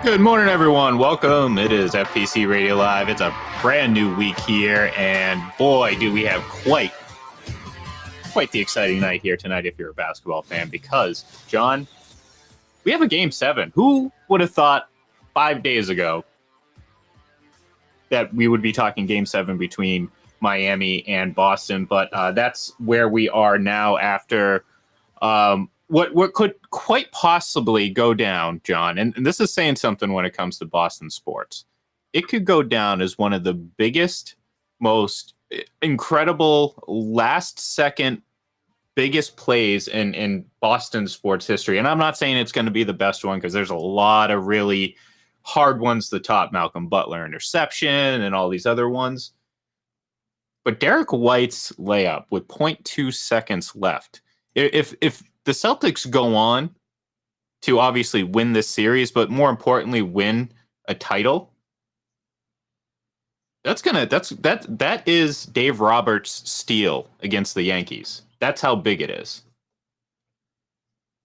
Good morning, everyone. Welcome. It is FPC Radio Live. It's a brand new week here, and boy, do we have quite the exciting night here tonight if you're a basketball fan, because, John, we have a Game 7. Who would have thought 5 days ago that we would be talking Game 7 between Miami and Boston? But that's where we are now after what could quite possibly go down, John, and this is saying something when it comes to Boston sports. It could go down as one of the biggest, most incredible last-second biggest plays in Boston sports history. And I'm not saying it's going to be the best one, because there's a lot of really hard ones to top. Malcolm Butler interception and all these other ones. But Derek White's layup with 0.2 seconds left. If the Celtics go on to obviously win this series, but more importantly, win a title, that is Dave Roberts' steal against the Yankees. That's how big it is.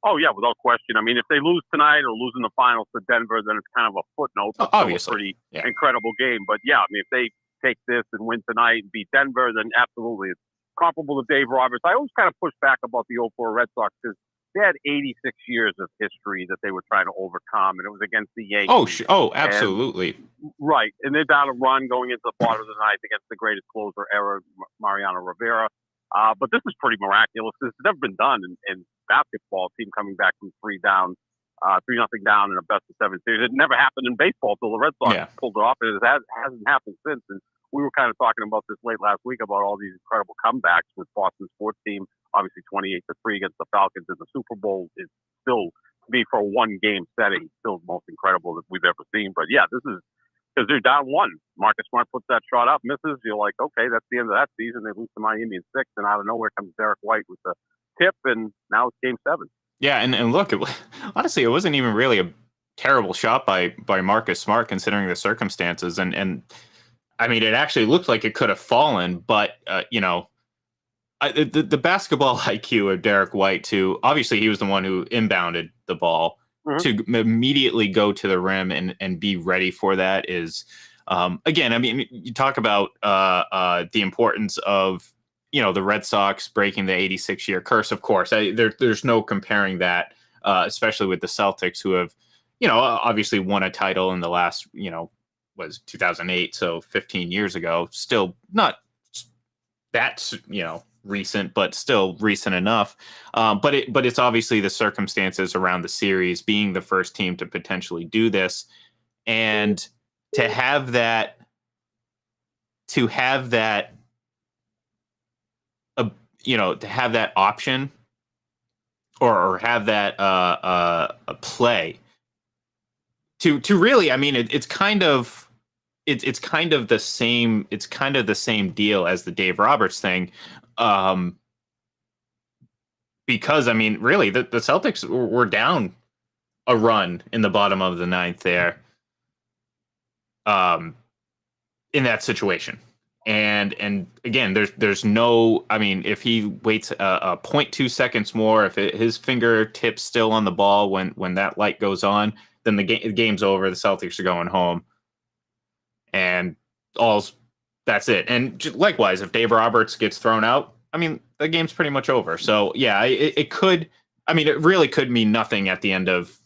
Oh, yeah, without question. I mean, if they lose tonight or lose in the finals to Denver, then it's kind of a footnote. It's obviously. A pretty incredible game. But, yeah, I mean, if they take this and win tonight and beat Denver, then absolutely it's comparable to Dave Roberts. I always kind of push back about the 04 Red Sox because they had 86 years of history that they were trying to overcome, and it was against the Yankees. Oh, absolutely. Right. And they're down a run going into the bottom of the ninth against the greatest closer ever, Mariano Rivera. But this is pretty miraculous. This has never been done in basketball, team coming back from 3-0 down in a best-of-7 series. It never happened in baseball until the Red Sox pulled it off, and it hasn't happened since. And we were kind of talking about this late last week about all these incredible comebacks with Boston sports team. Obviously, 28-3 against the Falcons in the Super Bowl is still, to me, for a one-game setting, still the most incredible that we've ever seen. But yeah, this is because they're down one. Marcus Smart puts that shot up, misses. You're like, okay, that's the end of that season. They lose to Miami in 6, and out of nowhere comes Derek White with the tip, and now it's Game 7. Yeah, and look, honestly, it wasn't even really a terrible shot by Marcus Smart considering the circumstances, and I mean, it actually looked like it could have fallen, but the basketball IQ of Derek White, too. Obviously, he was the one who inbounded the ball. To immediately go to the rim and be ready for that is, again, I mean, you talk about the importance of, the Red Sox breaking the 86-year curse, of course. There's no comparing that, especially with the Celtics, who have, obviously won a title in the last, was 2008, so 15 years ago. Still not that, recent, but still recent enough. But it's obviously the circumstances around the series, being the first team to potentially do this, and to have that option or have that a play to really, I mean, it's kind of the same deal as the Dave Roberts thing. Because, I mean, really, the Celtics were down a run in the bottom of the ninth there, in that situation. And again, there's no, I mean, if he waits a 0.2 seconds more, if his fingertips still on the ball when that light goes on, then the game's over. The Celtics are going home, and that's it. And likewise, if Dave Roberts gets thrown out, I mean, the game's pretty much over. So yeah, it really could mean nothing at the end of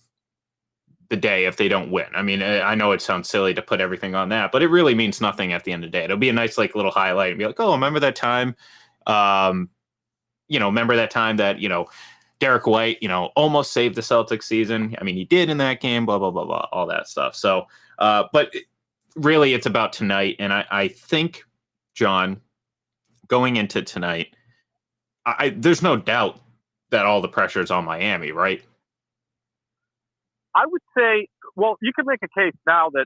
the day if they don't win. I mean, I know it sounds silly to put everything on that, but it really means nothing at the end of the day. It'll be a nice, little highlight and be like, oh, remember that time? Remember that time that, Derek White, almost saved the Celtics season. I mean, he did in that game, blah, blah, blah, blah, all that stuff. So, but really it's about tonight. And I think, John, going into tonight, there's no doubt that all the pressure is on Miami, right? I would say, well, you can make a case now that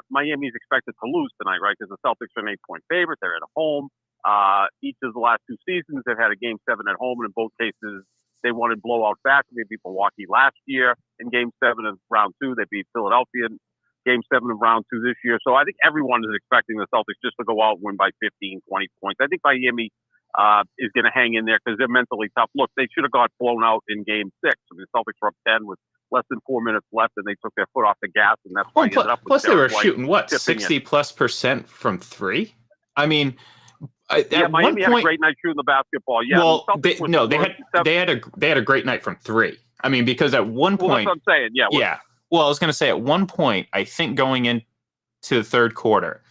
Miami is expected to lose tonight, right? Because the Celtics are an 8-point favorite. They're at home. Each of the last 2 seasons, they've had a Game 7 at home, and in both cases, they won in blowout fashion. They beat Milwaukee last year in Game 7 of round 2. They beat Philadelphia in Game 7 of round 2 this year. So I think everyone is expecting the Celtics just to go out and win by 15, 20 points. I think Miami is going to hang in there because they're mentally tough. Look, they should have got blown out in Game 6. I mean, the Celtics were up 10 with less than 4 minutes left, and they took their foot off the gas, and that's why ended up with plus they were White shooting, what, tipping 60+% from three? I mean, at one Miami had a point, great night shooting the basketball. Yeah, well, the they had a great night from three. I mean, because at one point, that's what I'm saying. Yeah, Well, I was going to say at one point, I think going into the third quarter,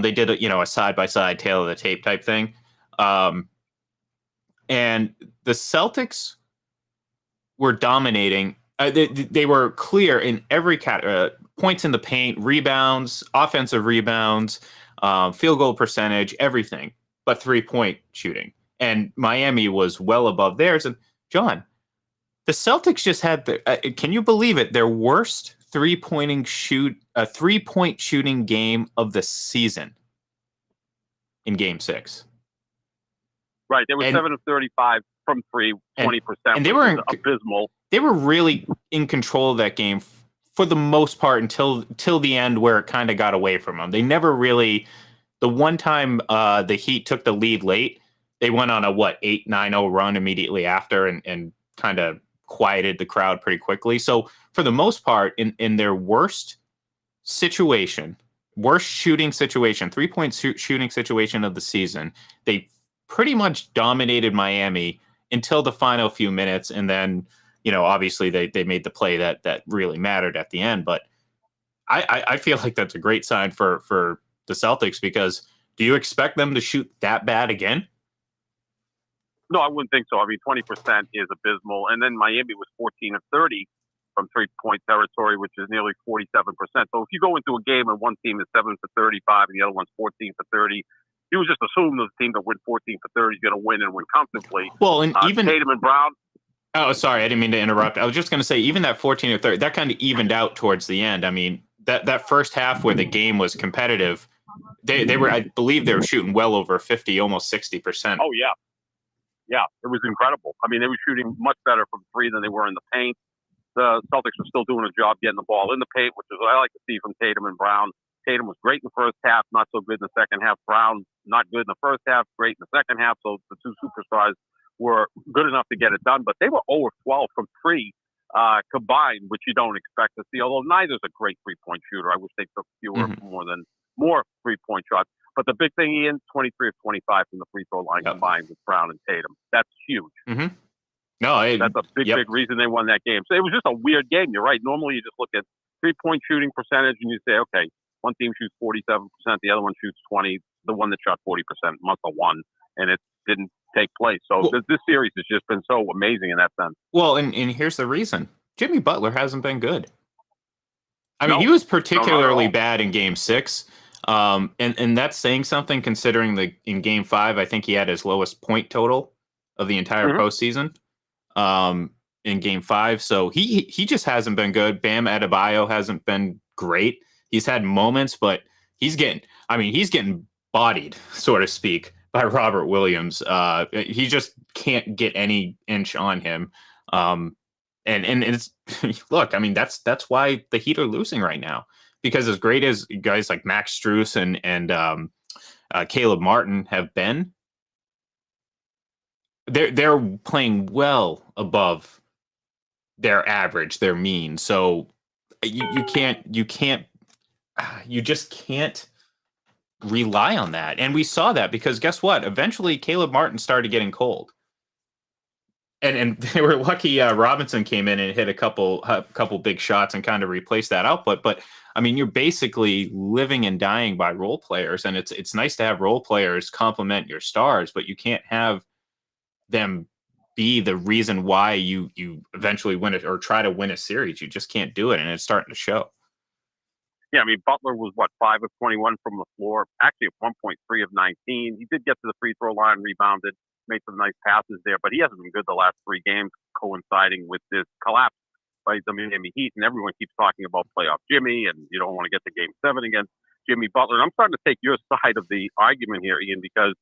they did a side-by-side tail of the tape type thing, and the Celtics were dominating. They were clear in every category: points in the paint, rebounds, offensive rebounds, field goal percentage, everything, but 3-point shooting. And Miami was well above theirs. And John, the Celtics just had can you believe it? Their worst 3-point shooting game of the season in Game 6. Right, they were 7 of 35 from three, 20%, and they were abysmal. They were really in control of that game for the most part until the end, where it kind of got away from them. They never really. The one time the Heat took the lead late, they went on a 8-9-0 run immediately after, and kind of quieted the crowd pretty quickly. So for the most part, in their worst shooting situation, 3-point shooting situation of the season, they pretty much dominated Miami until the final few minutes, and then obviously they made the play that really mattered at the end. But I feel like that's a great sign for the Celtics, because do you expect them to shoot that bad again? No, I wouldn't think so. I mean, 20% is abysmal, and then Miami was 14 of 30 from 3-point territory, which is nearly 47%. So if you go into a game and one team is 7 for 35 and the other one's 14 for 30, you would just assume the team that wins 14 for 30 is going to win and win comfortably. Well, and even Tatum and Brown. Oh, sorry, I didn't mean to interrupt. I was just going to say, even that 14 or 30, that kind of evened out towards the end. I mean, that first half where the game was competitive, they were, I believe, they were shooting well over 50, almost 60%. Oh yeah, it was incredible. I mean, they were shooting much better from three than they were in the paint. The Celtics were still doing a job getting the ball in the paint, which is what I like to see from Tatum and Brown. Tatum was great in the first half, not so good in the second half. Brown, not good in the first half, great in the second half. So the two superstars were good enough to get it done, but they were 0 of 12 from three combined, which you don't expect to see. Although neither's a great 3-point shooter. I wish they took more 3-point shots. But the big thing, Ian, 23 of 25 from the free throw line combined with Brown and Tatum. That's huge. Mm-hmm. No, that's a big reason they won that game. So it was just a weird game. You're right. Normally you just look at 3-point shooting percentage and you say, okay, one team shoots 47%, the other one shoots 20. The one that shot 40% must have won, and it didn't take place. So this series has just been so amazing in that sense. Well, and here's the reason. Jimmy Butler hasn't been good. I mean, he was particularly bad in Game 6. And that's saying something, considering in Game 5, I think he had his lowest point total of the entire postseason in Game 5. So he just hasn't been good. Bam Adebayo hasn't been great. He's had moments, but he's getting bodied, so to speak, by Robert Williams. He just can't get any inch on him. And it's look, I mean, that's why the Heat are losing right now. Because as great as guys like Max Strus and Caleb Martin have been, they're playing well above their average, their mean. So you just can't rely on that. And we saw that, because guess what? Eventually, Caleb Martin started getting cold. And they were lucky Robinson came in and hit a couple big shots and kind of replaced that output. But I mean, you're basically living and dying by role players, and it's nice to have role players complement your stars, but you can't have them be the reason why you eventually win it or try to win a series. You just can't do it, and it's starting to show. Yeah, I mean, Butler was 5 of 21 from the floor, actually at 1.3 of 19. He did get to the free throw line, rebounded, made some nice passes there, but he hasn't been good the last 3 games, coinciding with this collapse by the Miami Heat. And everyone keeps talking about playoff Jimmy, and you don't want to get to Game 7 against Jimmy Butler. And I'm starting to take your side of the argument here, Ian, because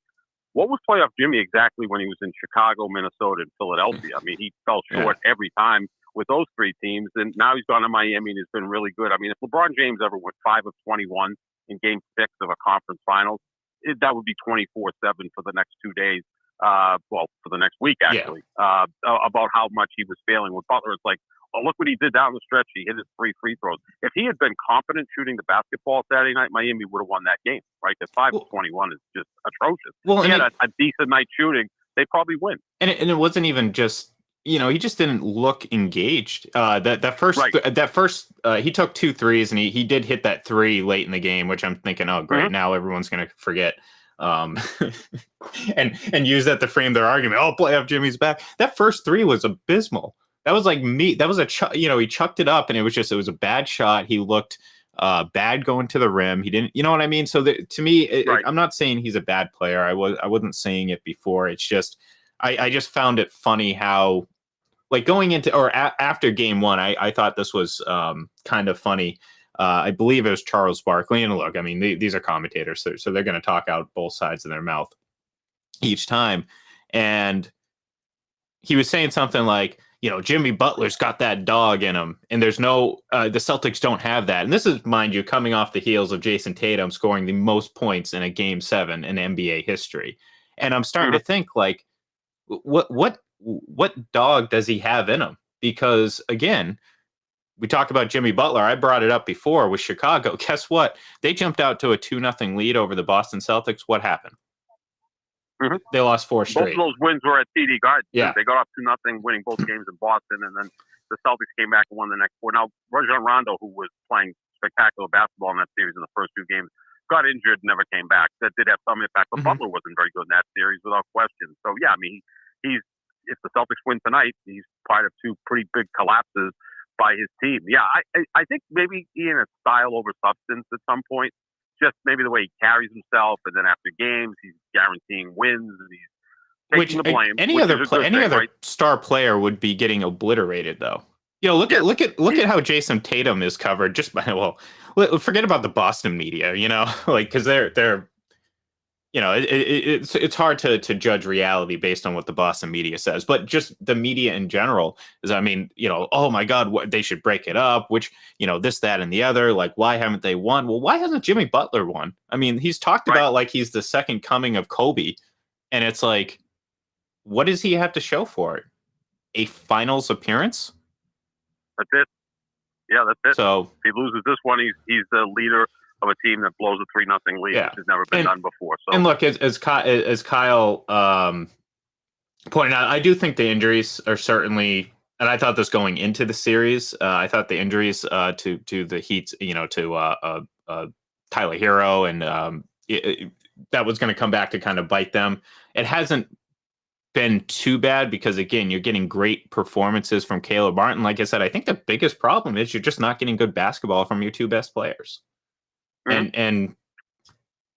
what was playoff Jimmy exactly when he was in Chicago, Minnesota, and Philadelphia? I mean, he fell short every time with those 3 teams, and now he's gone to Miami and has been really good. I mean, if LeBron James ever went 5 of 21 in Game 6 of a conference finals, that would be 24/7 for the next 2 days. For the next week, actually, about how much he was failing. With Butler, it's like look what he did down the stretch. He hit his 3 free throws. If he had been confident shooting the basketball Saturday night, Miami would have won that game, right? Because 5 of 21 is just atrocious. Well, he had a decent night shooting, they probably win. And it wasn't even just, he just didn't look engaged. That first he took 2 threes, and he did hit that 3 late in the game, which I'm thinking, oh great, now everyone's gonna forget. And use that to frame their argument. Oh, playoff Jimmy's back. That first 3 was abysmal. That was like me. That was he chucked it up, and it was a bad shot. He looked bad going to the rim. He didn't, you know what I mean? So to me, I'm not saying he's a bad player. I wasn't saying it before. It's just I just found it funny how, like, going into after game 1, I thought this was kind of funny. I believe it was Charles Barkley. And look, I mean, these are commentators, so they're going to talk out both sides of their mouth each time. And he was saying something like, Jimmy Butler's got that dog in him, and there's no, the Celtics don't have that. And this is, mind you, coming off the heels of Jason Tatum scoring the most points in a game 7 in NBA history. And I'm starting to think, like, what dog does he have in him? Because again, we talked about Jimmy Butler. I brought it up before with Chicago. Guess what? They jumped out to a 2-0 lead over the Boston Celtics. What happened? They lost 4 straight. Both of those wins were at TD Garden. Yeah. They got up 2-0, winning both games in Boston, and then the Celtics came back and won the next 4. Now, Rajon Rondo, who was playing spectacular basketball in that series in the first 2 games, got injured, never came back. That did have some impact, but Butler wasn't very good in that series without question. So, yeah, I mean, he's if the Celtics win tonight, he's part of 2 pretty big collapses by his team. Yeah, I think maybe Ian is style over substance at some point. Just maybe the way he carries himself, and then after games, he's guaranteeing wins, and he's taking the blame. Any other star player would be getting obliterated, though. Look at how Jason Tatum is covered. Just by forget about the Boston media. Like, because they're it's hard to judge reality based on what the Boston media says, but just the media in general is, I mean, oh my God, they should break it up, which, this, that, and the other, like, why haven't they won? Well, why hasn't Jimmy Butler won? I mean, he's talked about like he's the second coming of Kobe, and it's like, what does he have to show for it? A finals appearance? That's it. Yeah, that's it. So if he loses this one, he's the leader of a team that blows a 3-0 lead, which has never been done before. So, and look, as Kyle pointed out, I do think the injuries are certainly, and I thought this going into the series, I thought the injuries to the Heat, to Tyler Hero, and that was going to come back to kind of bite them. It hasn't been too bad because, again, you're getting great performances from Caleb Martin. Like I said, I think the biggest problem is you're just not getting good basketball from your 2 best players. And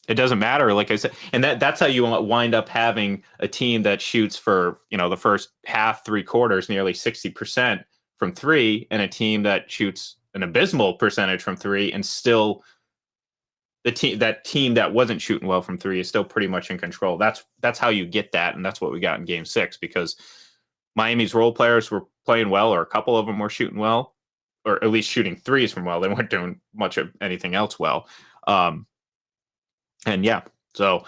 it doesn't matter, like I said, and that's how you wind up having a team that shoots for, the first half, 3 quarters, nearly 60% from 3, and a team that shoots an abysmal percentage from 3, and still that team that wasn't shooting well from 3 is still pretty much in control. That's how you get that, and that's what we got in game 6, because Miami's role players were playing well, or a couple of them were shooting well, or at least shooting threes from well. They weren't doing much of anything else well. And yeah, so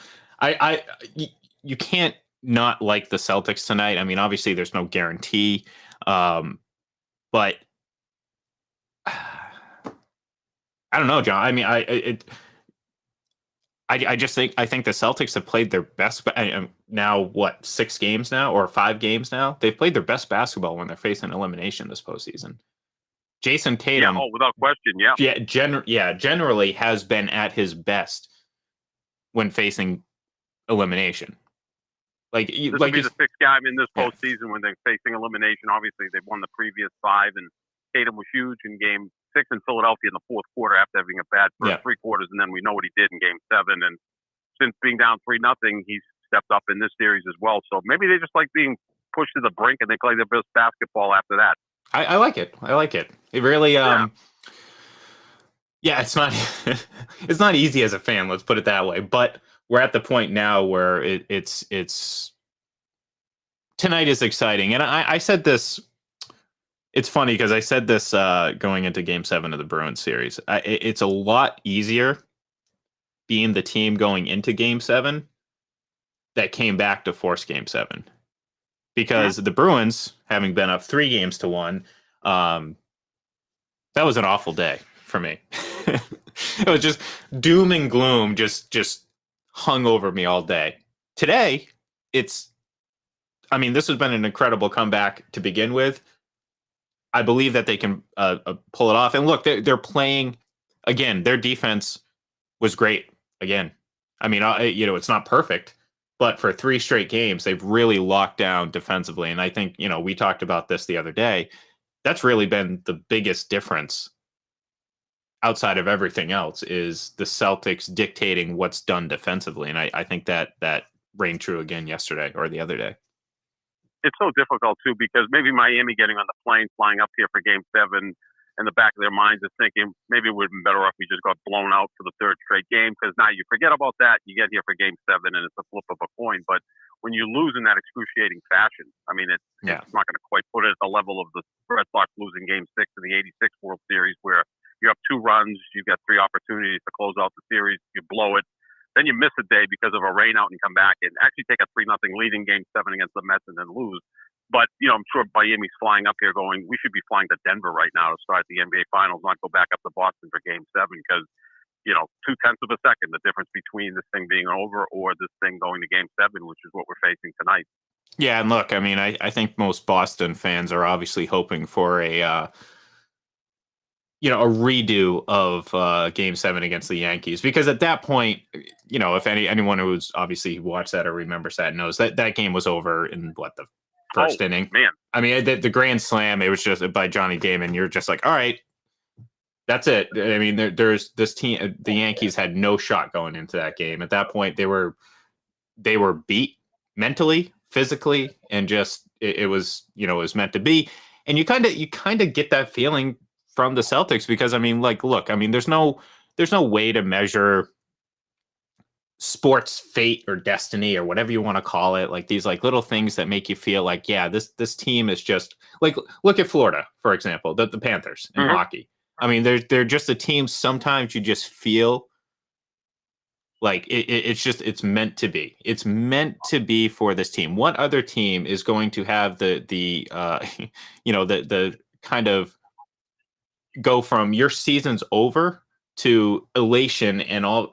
you can't not like the Celtics tonight. I mean, obviously there's no guarantee, but I don't know, John. I mean, I just think the Celtics have played their best now. What, 6 games now, or 5 games now? They've played their best basketball when they're facing elimination this postseason. Jason Tatum, without question, generally has been at his best when facing elimination. Like, this will be the 6th game in this postseason when they're facing elimination. Obviously, they've won the previous 5, and Tatum was huge in game 6 in Philadelphia in the 4th quarter after having a bad first 3 quarters, and then we know what he did in game 7. And since being down 3-0, he's stepped up in this series as well. So maybe they just like being pushed to the brink, and they play their best basketball after that. I like it. It really, it's not it's not easy as a fan. Let's put it that way. But we're at the point now where it's tonight is exciting, and I said this. It's funny because I said this going into Game 7 of the Bruins series. It's a lot easier being the team going into Game 7 that came back to force Game 7. Because the Bruins, having been up 3-1, That was an awful day for me. It was just doom and gloom, just hung over me all day. Today, this has been an incredible comeback to begin with. I believe that they can pull it off. And look, they're playing again. Their defense was great again. It's not perfect, but for 3 straight games, they've really locked down defensively. And I think, we talked about this the other day. That's really been the biggest difference outside of everything else is the Celtics dictating what's done defensively. And I think that reigned true again yesterday or the other day. It's so difficult too because maybe Miami getting on the plane, flying up here for Game 7, in the back of their minds is thinking maybe it would have been better if we just got blown out for the 3rd straight game because now you forget about that. You get here for Game 7 and it's a flip of a coin. But when you lose in that excruciating fashion, it's not going to quite put it at the level of the Red Sox losing Game 6 of the '86 World Series where you have 2 runs, you've got 3 opportunities to close out the series, you blow it. Then you miss a day because of a rain out and come back and actually take a 3-0 lead in Game 7 against the Mets and then lose. But, I'm sure Miami's flying up here going, we should be flying to Denver right now to start the NBA Finals, not go back up to Boston for Game 7 because, 0.2 of a second, the difference between this thing being over or this thing going to Game 7, which is what we're facing tonight. Yeah, and look, I think most Boston fans are obviously hoping for a redo of Game 7 against the Yankees because at that point, if anyone who's obviously watched that or remembers that knows that game was over in the first inning. Man, the grand slam, it was just by Johnny Damon. You're just like, all right, that's it. There's this team. The Yankees had no shot going into that game. At that point, they were beat mentally, physically, and just it was it was meant to be. And you kind of get that feeling from the Celtics because look, there's no way to measure sports fate or destiny or whatever you want to call it, like these little things that make you feel like, yeah, this team is just like, look at Florida, for example, the Panthers in hockey. They're just a team. Sometimes you just feel like it's meant to be. It's meant to be for this team. What other team is going to have the kind of go from your season's over to elation and all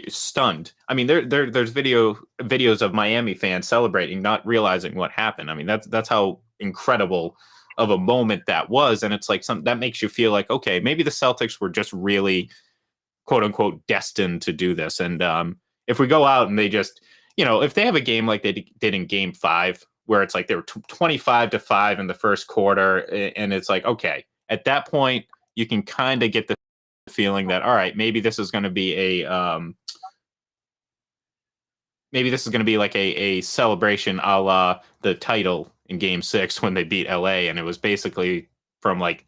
stunned. There's videos of Miami fans celebrating, not realizing what happened. That's how incredible of a moment that was. And it's like something that makes you feel like, okay, maybe the Celtics were just really quote unquote destined to do this. And if we go out and they just, if they have a game like they did in Game 5, where it's like they were 25-5 in the first quarter, and it's like, okay, at that point you can kind of get the feeling that, all right, maybe this is going to be like a celebration a la the title in Game 6 when they beat LA, and it was basically from like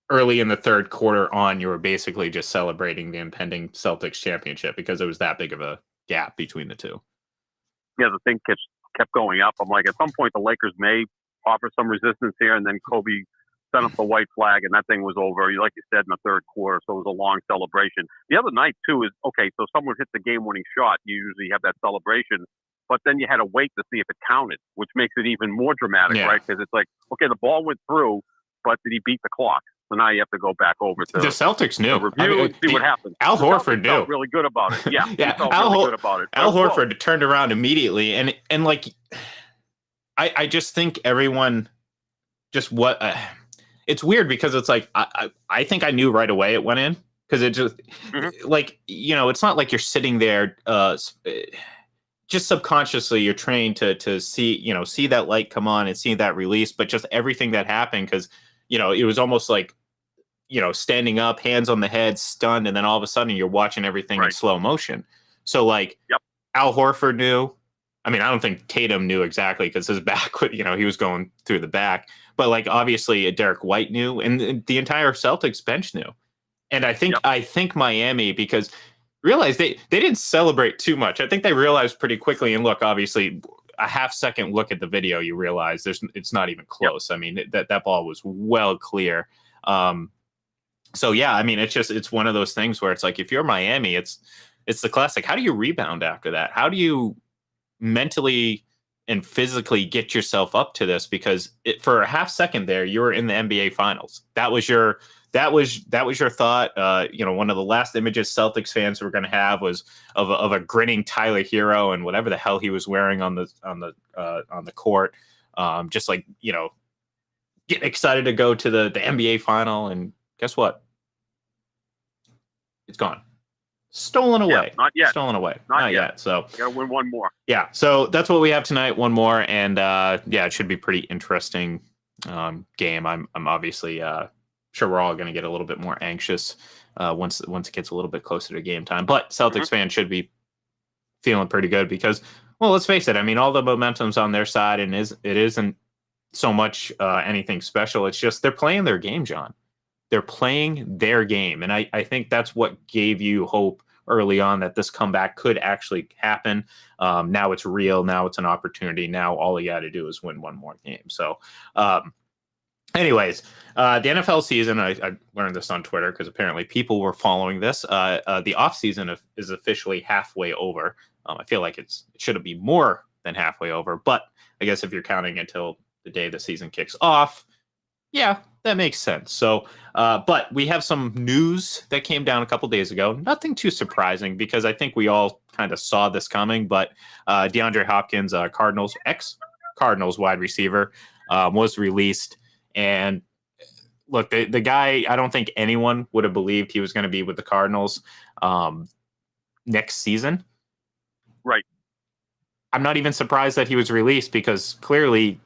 early in the third quarter on, you were basically just celebrating the impending Celtics championship because it was that big of a gap between the two. Yeah, the thing kept going up. I'm like, at some point the Lakers may offer some resistance here, and then Kobe sent up the white flag, and that thing was over, like you said, in the third quarter, so it was a long celebration. The other night, too, is, okay, so someone hits the game-winning shot. You usually have that celebration, but then you had to wait to see if it counted, which makes it even more dramatic, right? Because it's like, okay, the ball went through, but did he beat the clock? So now you have to go back over to the Celtics knew. Review and see what happens. Al Horford knew. Felt really good about it. Yeah, Al really good about it. Al Horford turned around immediately, and like, I just think everyone just it's weird because it's like I think I knew right away it went in because it just like it's not like you're sitting there just subconsciously you're trained to see that light come on and see that release, but just everything that happened because it was almost like standing up, hands on the head, stunned, and then all of a sudden you're watching everything in slow motion. So like Al Horford knew. I don't think Tatum knew exactly because his back, he was going through the back. But like obviously Derek White knew, and the entire Celtics bench knew. And I think Miami, because realized they didn't celebrate too much. I think they realized pretty quickly. And look, obviously, a half-second look at the video, you realize it's not even close. That ball was well clear. So yeah, it's one of those things where it's like if you're Miami, it's the classic. How do you rebound after that? How do you mentally and physically get yourself up to this, because for a half second there, you were in the NBA Finals. That was your thought. One of the last images Celtics fans were going to have was of a grinning Tyler Hero and whatever the hell he was wearing on the court, just like getting excited to go to the NBA final. And guess what? It's gone. Stolen away. Yeah, not yet. Stolen away. Not yet. So you gotta win one more. Yeah. So that's what we have tonight. One more, and it should be pretty interesting game. I'm obviously sure we're all going to get a little bit more anxious once it gets a little bit closer to game time. But Celtics fans should be feeling pretty good because, well, let's face it. I mean, all the momentum's on their side, and it isn't so much anything special. It's just they're playing their game, John. They're playing their game. And I think that's what gave you hope early on that this comeback could actually happen. Now it's real. Now it's an opportunity. Now all you got to do is win one more game. So anyways, the NFL season, I learned this on Twitter because apparently people were following this. The offseason is officially halfway over. I feel like it should be more than halfway over. But I guess if you're counting until the day the season kicks off, yeah, that makes sense. So, but we have some news that came down a couple days ago. Nothing too surprising because I think we all kind of saw this coming. But DeAndre Hopkins, ex-Cardinals wide receiver, was released. And look, the guy, I don't think anyone would have believed he was going to be with the Cardinals next season. Right. I'm not even surprised that he was released because clearly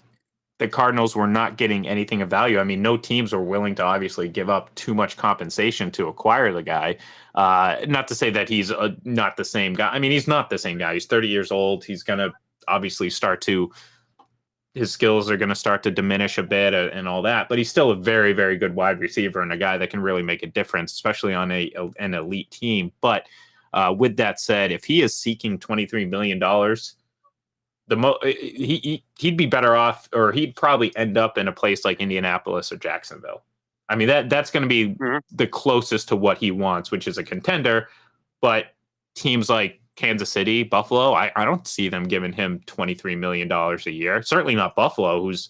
the Cardinals were not getting anything of value. I mean, no teams were willing to obviously give up too much compensation to acquire the guy. Not to say that he's not the same guy. I mean, he's not the same guy. He's 30 years old. He's going to obviously his skills are going to start to diminish a bit and all that, but he's still a very, very good wide receiver and a guy that can really make a difference, especially on an elite team. But with that said, if he is seeking $23 million, he'd be better off, or he'd probably end up in a place like Indianapolis or Jacksonville. I mean, that's going to be the closest to what he wants, which is a contender. But teams like Kansas City, Buffalo, I don't see them giving him $23 million a year. Certainly not Buffalo, who's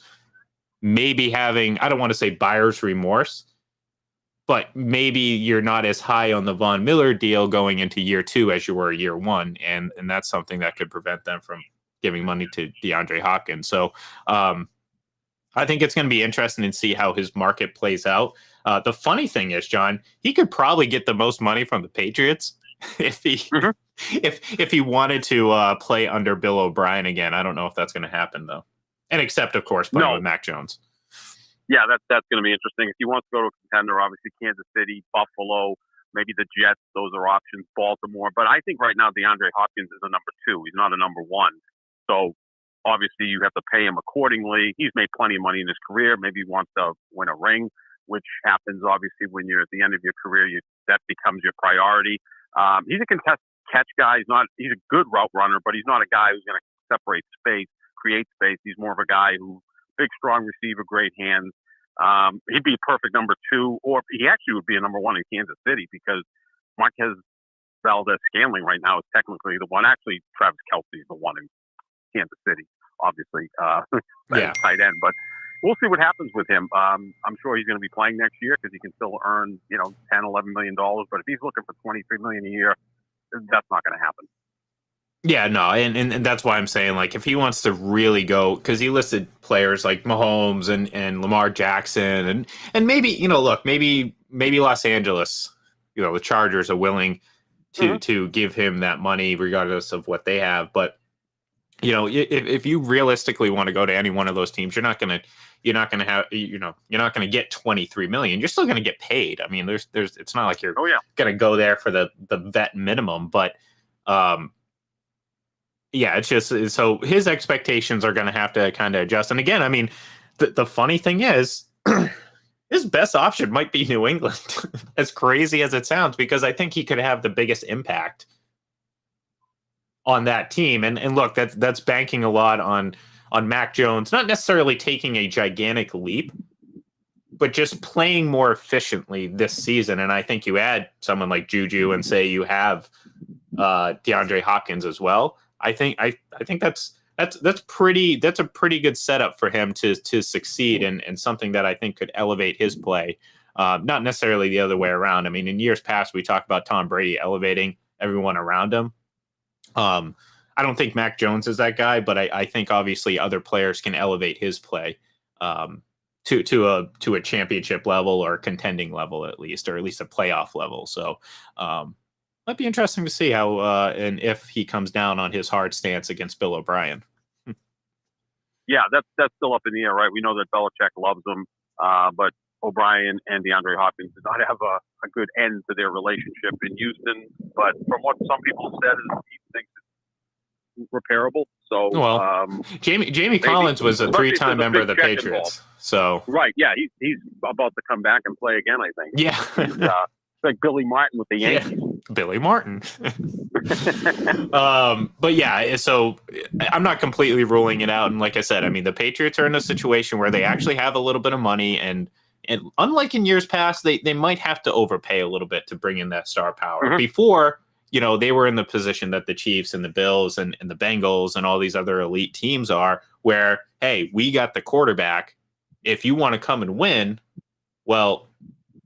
maybe having, I don't want to say buyer's remorse, but maybe you're not as high on the Von Miller deal going into year 2 as you were year 1. And that's something that could prevent them from giving money to DeAndre Hopkins. So I think it's going to be interesting to see how his market plays out. The funny thing is, John, he could probably get the most money from the Patriots if he wanted to play under Bill O'Brien again. I don't know if that's going to happen, though. And except, of course, playing with Mac Jones. Yeah, that's going to be interesting. If he wants to go to a contender, obviously Kansas City, Buffalo, maybe the Jets, those are options, Baltimore. But I think right now DeAndre Hopkins is a number 2. He's not a number 1. So obviously you have to pay him accordingly. He's made plenty of money in his career. Maybe he wants to win a ring, which happens obviously when you're at the end of your career. That becomes your priority. He's a contested catch guy. He's a good route runner, but he's not a guy who's going to separate space, create space. He's more of a guy who big, strong receiver, great hands. He'd be a perfect number 2, or he actually would be a number 1 in Kansas City because Marquez Valdez-Scantling right now is technically the one. Actually, Travis Kelce is the one in Kansas City, obviously, tight end. But we'll see what happens with him. I'm sure he's going to be playing next year because he can still earn, $10, $11 million. But if he's looking for $23 million a year, that's not going to happen. Yeah, no, and that's why I'm saying, like, if he wants to really go, because he listed players like Mahomes and Lamar Jackson, and maybe, look, maybe Los Angeles, the Chargers are willing to give him that money regardless of what they have. But if you realistically want to go to any one of those teams, you're not going to get 23 million. You're still going to get paid. I mean, it's not like you're going to go there for the vet minimum, but it's just, so his expectations are going to have to kind of adjust. And again, I mean, the funny thing is his best option might be New England, as crazy as it sounds, because I think he could have the biggest impact on that team. And look, that's banking a lot on Mac Jones, not necessarily taking a gigantic leap, but just playing more efficiently this season. And I think you add someone like Juju and say you have DeAndre Hopkins as well. I think that's That's a pretty good setup for him to succeed, and something that I think could elevate his play. Not necessarily the other way around. I mean, in years past, we talked about Tom Brady elevating everyone around him. I don't think Mac Jones is that guy, but I think obviously other players can elevate his play to a championship level or contending level at least, or at least a playoff level. So might be interesting to see how and if he comes down on his hard stance against Bill O'Brien. Yeah, that's still up in the air, right? We know that Belichick loves him, but O'Brien and DeAndre Hopkins did not have a good end to their relationship in Houston. But from what some people said, he thinks it's repairable. So, Jamie Collins was a 3-time member of the Patriots. So right, yeah, he's about to come back and play again, I think. Yeah, it's like Billy Martin with the Yankees. Yeah. Billy Martin. But yeah, so I'm not completely ruling it out. And like I said, I mean, the Patriots are in a situation where they actually have a little bit of money, and unlike in years past, they might have to overpay a little bit to bring in that star power. Mm-hmm. Before, they were in the position that the Chiefs and the Bills and the Bengals and all these other elite teams are, where, hey, we got the quarterback. If you want to come and win, well,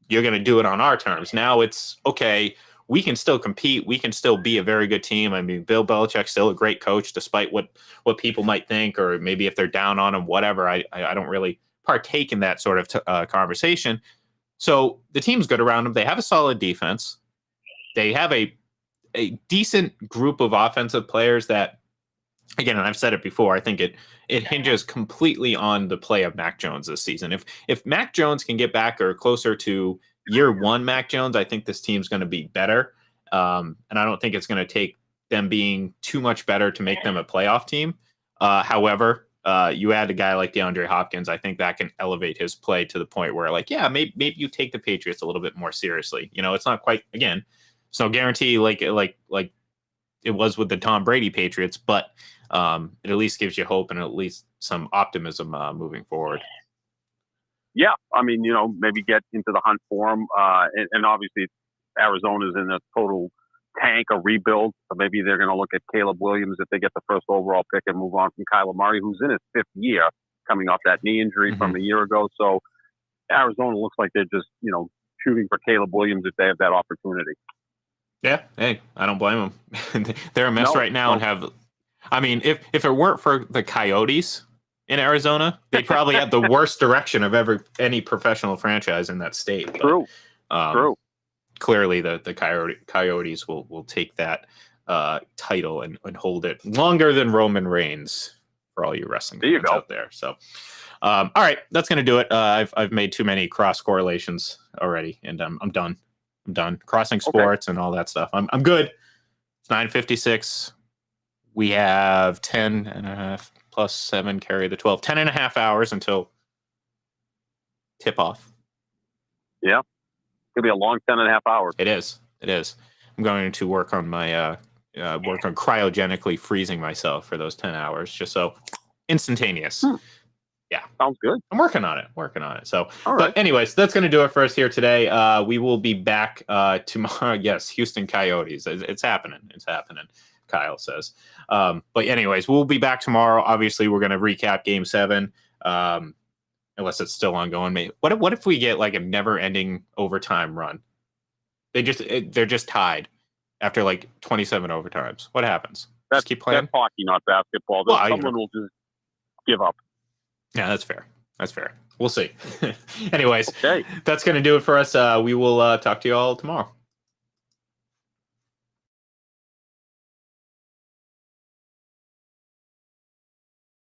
you're going to do it on our terms. Now it's okay. We can still compete. We can still be a very good team. I mean, Bill Belichick's still a great coach, despite what people might think, or maybe if they're down on him, whatever. I don't really partake in that sort of conversation. So the team's good around them. They have a solid defense. They have a decent group of offensive players that, again, and I've said it before, I think it hinges completely on the play of Mac Jones this season. If Mac Jones can get back or closer to year one Mac Jones, I think this team's going to be better. And I don't think it's going to take them being too much better to make them a playoff team. However, you add a guy like DeAndre Hopkins, I think that can elevate his play to the point where, like, yeah, maybe you take the Patriots a little bit more seriously. It's not quite, again, it's no guarantee like it was with the Tom Brady Patriots, but it at least gives you hope and at least some optimism moving forward. Yeah, I mean, maybe get into the hunt for him. And obviously, Arizona's in a total tank, a rebuild. So maybe they're going to look at Caleb Williams if they get the first overall pick and move on from Kyler Murray, who's in his 5th year, coming off that knee injury from a year ago. So Arizona looks like they're just, shooting for Caleb Williams if they have that opportunity. Yeah, hey, I don't blame them. They're a mess right now and have. I mean, if it weren't for the Coyotes in Arizona, they'd probably have the worst direction of any professional franchise in that state. True. True. Clearly, the Coyotes will take that title and hold it longer than Roman Reigns for all you wrestling fans out there. So, all right, that's going to do it. I've made too many cross correlations already, and I'm done. I'm done crossing sports and all that stuff. I'm good. It's 9:56. We have 10 and a half plus 7 carry the 12. 10 and a half hours until tip off. Yeah. It'll be a long 10 and a half hours. It is. I'm going to work on my work on cryogenically freezing myself for those 10 hours, just so instantaneous. Yeah. Sounds good. I'm working on it. So, but anyways, that's going to do it for us here today. We will be back tomorrow. Yes, Houston Coyotes. It's happening. Kyle says. But anyways, we'll be back tomorrow. Obviously, we're going to recap Game 7, unless it's still ongoing. What if we get like a never-ending overtime run? They're just tied after like 27 overtimes. What happens? Just keep playing? That's hockey, not basketball. Someone will just give up. Yeah, that's fair. We'll see. Anyways, that's going to do it for us. We will talk to you all tomorrow.